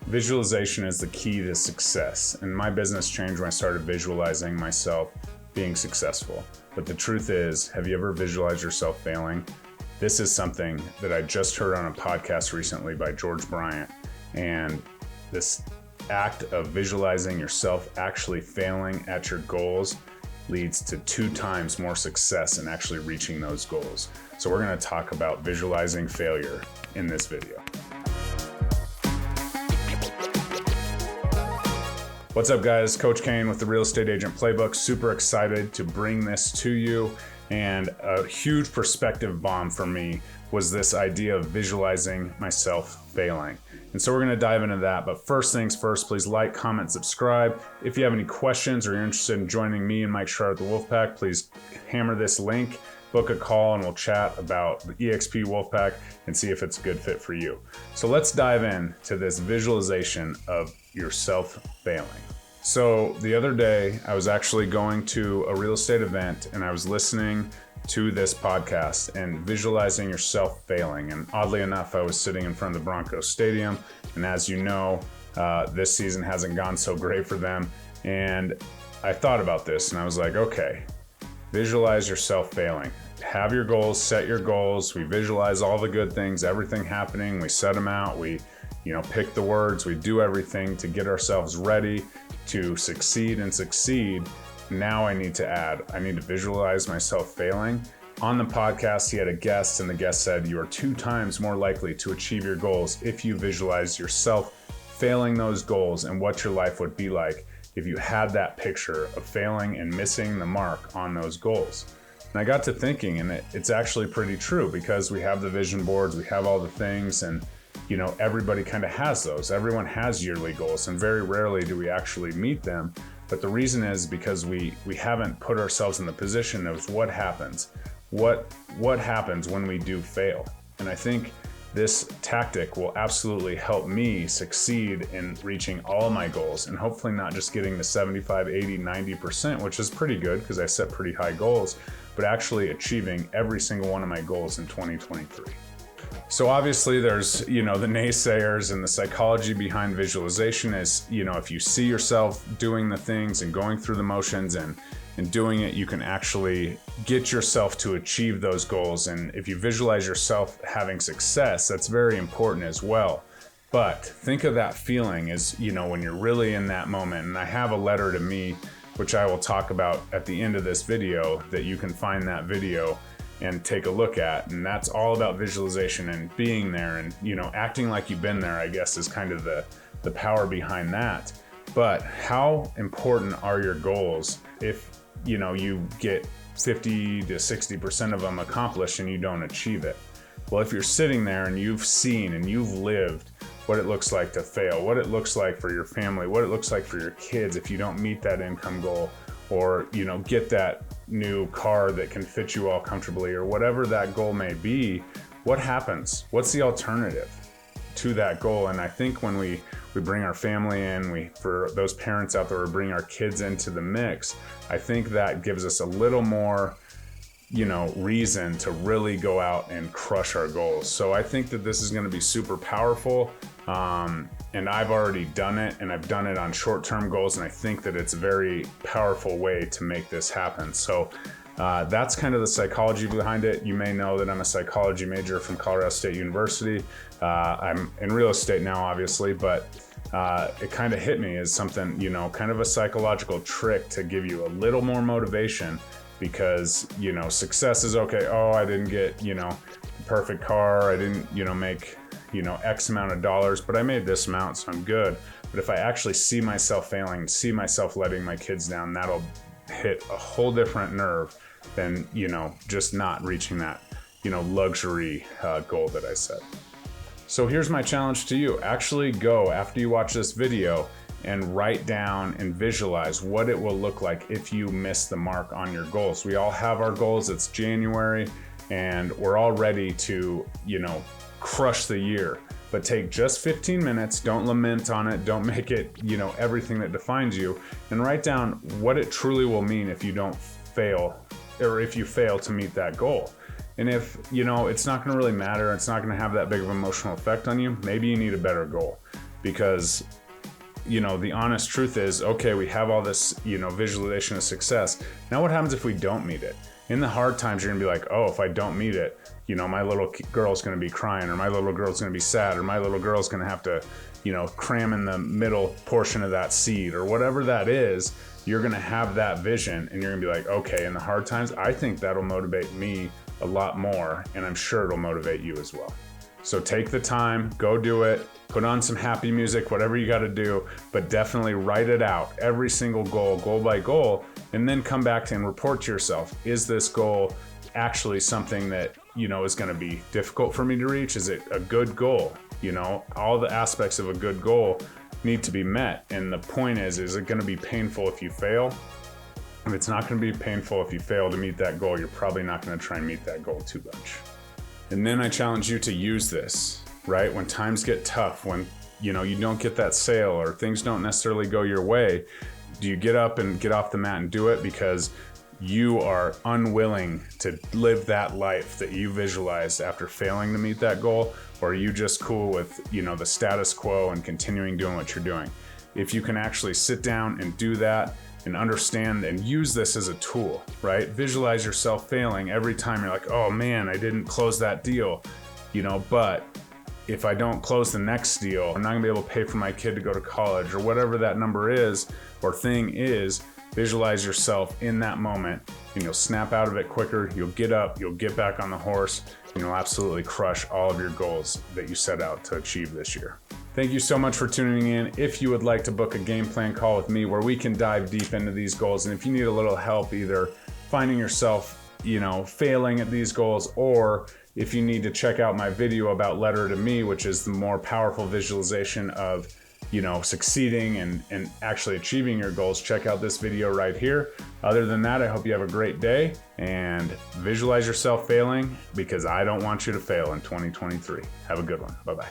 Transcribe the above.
Visualization is the key to success, and my business changed when I started visualizing myself being successful. But the truth is, have you ever visualized yourself failing? This is something that I just heard on a podcast recently by George Bryant, and this act of visualizing yourself actually failing at your goals leads to 2 times more success in actually reaching those goals. So we're going to talk about visualizing failure in this video. What's up, guys? Coach Kane with the Real Estate Agent Playbook. Super excited to bring this to you. And a huge perspective bomb for me was this idea of visualizing myself failing. And so we're going to dive into that. But first things first, please like, comment, subscribe. If you have any questions or you're interested in joining me and Mike Schreier at the Wolfpack, please hammer this link, book a call, and we'll chat about the EXP Wolfpack and see if it's a good fit for you. So let's dive into this visualization of yourself failing. So the other day, I was actually going to a real estate event and I was listening to this podcast and visualizing yourself failing. And oddly enough, I was sitting in front of the Broncos Stadium. And as you know, this season hasn't gone so great for them. And I thought about this and I was like, okay, visualize yourself failing. Have your goals, set your goals. We visualize all the good things, everything happening. We set them out. We pick the words. We do everything to get ourselves ready to succeed and succeed. Now I need to visualize myself failing. On the podcast, he had a guest and the guest said, you are 2 times more likely to achieve your goals if you visualize yourself failing those goals and what your life would be like if you had that picture of failing and missing the mark on those goals. And I got to thinking, and it's actually pretty true because we have the vision boards, we have all the things, and everybody kind of has those. Everyone has yearly goals, and very rarely do we actually meet them. But the reason is because we haven't put ourselves in the position of what happens. What happens when we do fail? And I think this tactic will absolutely help me succeed in reaching all my goals, and hopefully not just getting the 75, 80, 90%, which is pretty good because I set pretty high goals, but actually achieving every single one of my goals in 2023. So obviously there's, the naysayers, and the psychology behind visualization is, if you see yourself doing the things and going through the motions and doing it, you can actually get yourself to achieve those goals. And if you visualize yourself having success, that's very important as well. But think of that feeling as, when you're really in that moment. And I have a letter to me, which I will talk about at the end of this video, that you can find that video and take a look at. And that's all about visualization and being there and, acting like you've been there, I guess, is kind of the power behind that. But how important are your goals if, you get 50 to 60% of them accomplished and you don't achieve it? Well, if you're sitting there and you've seen and you've lived what it looks like to fail, what it looks like for your family, what it looks like for your kids if you don't meet that income goal, or, get that new car that can fit you all comfortably, or whatever that goal may be, what happens? What's the alternative to that goal? And I think when we bring our family in, for those parents out there, we bring our kids into the mix, I think that gives us a little more, reason to really go out and crush our goals. So I think that this is going to be super powerful. And I've already done it, and I've done it on short-term goals. And I think that it's a very powerful way to make this happen. So that's kind of the psychology behind it. You may know that I'm a psychology major from Colorado State University. I'm in real estate now, obviously, but it kind of hit me as something, kind of a psychological trick to give you a little more motivation, because, success is okay. Oh, I didn't get, the perfect car. I didn't, make, X amount of dollars, but I made this amount, so I'm good. But if I actually see myself failing, see myself letting my kids down, that'll hit a whole different nerve than, just not reaching that, luxury goal that I set. So here's my challenge to you. Actually go, after you watch this video, and write down and visualize what it will look like if you miss the mark on your goals. We all have our goals. It's January and we're all ready to, crush the year. But take just 15 minutes, don't lament on it, don't make it, everything that defines you, and write down what it truly will mean if you don't fail, or if you fail to meet that goal. And if, it's not gonna really matter, it's not gonna have that big of an emotional effect on you, maybe you need a better goal. because the honest truth is, okay, we have all this, visualization of success. Now what happens if we don't meet it? In the hard times, you're gonna be like, oh, if I don't meet it, my little girl's gonna be crying, or my little girl's gonna be sad, or my little girl's gonna have to, cram in the middle portion of that seat, or whatever that is. You're gonna have that vision, and you're gonna be like, okay, in the hard times, I think that'll motivate me a lot more, and I'm sure it'll motivate you as well. So take the time, go do it, put on some happy music, whatever you gotta do, but definitely write it out, every single goal by goal, and then come back and report to yourself. Is this goal actually something that, is gonna be difficult for me to reach? Is it a good goal? All the aspects of a good goal need to be met. And the point is it gonna be painful if you fail? If it's not gonna be painful if you fail to meet that goal, you're probably not gonna try and meet that goal too much. And then I challenge you to use this, right? When times get tough, when you don't get that sale or things don't necessarily go your way, do you get up and get off the mat and do it because you are unwilling to live that life that you visualized after failing to meet that goal? Or are you just cool with, the status quo and continuing doing what you're doing? If you can actually sit down and do that and understand and use this as a tool, right? Visualize yourself failing every time you're like, oh man, I didn't close that deal, but if I don't close the next deal, I'm not gonna be able to pay for my kid to go to college, or whatever that number is or thing is. Visualize yourself in that moment, and you'll snap out of it quicker. You'll get up, you'll get back on the horse, and you'll absolutely crush all of your goals that you set out to achieve this year. Thank you so much for tuning in. If you would like to book a game plan call with me where we can dive deep into these goals, and if you need a little help either finding yourself, failing at these goals, or if you need to check out my video about Letter to Me, which is the more powerful visualization of succeeding and actually achieving your goals, check out this video right here. Other than that, I hope you have a great day and visualize yourself failing, because I don't want you to fail in 2023. Have a good one. Bye-bye.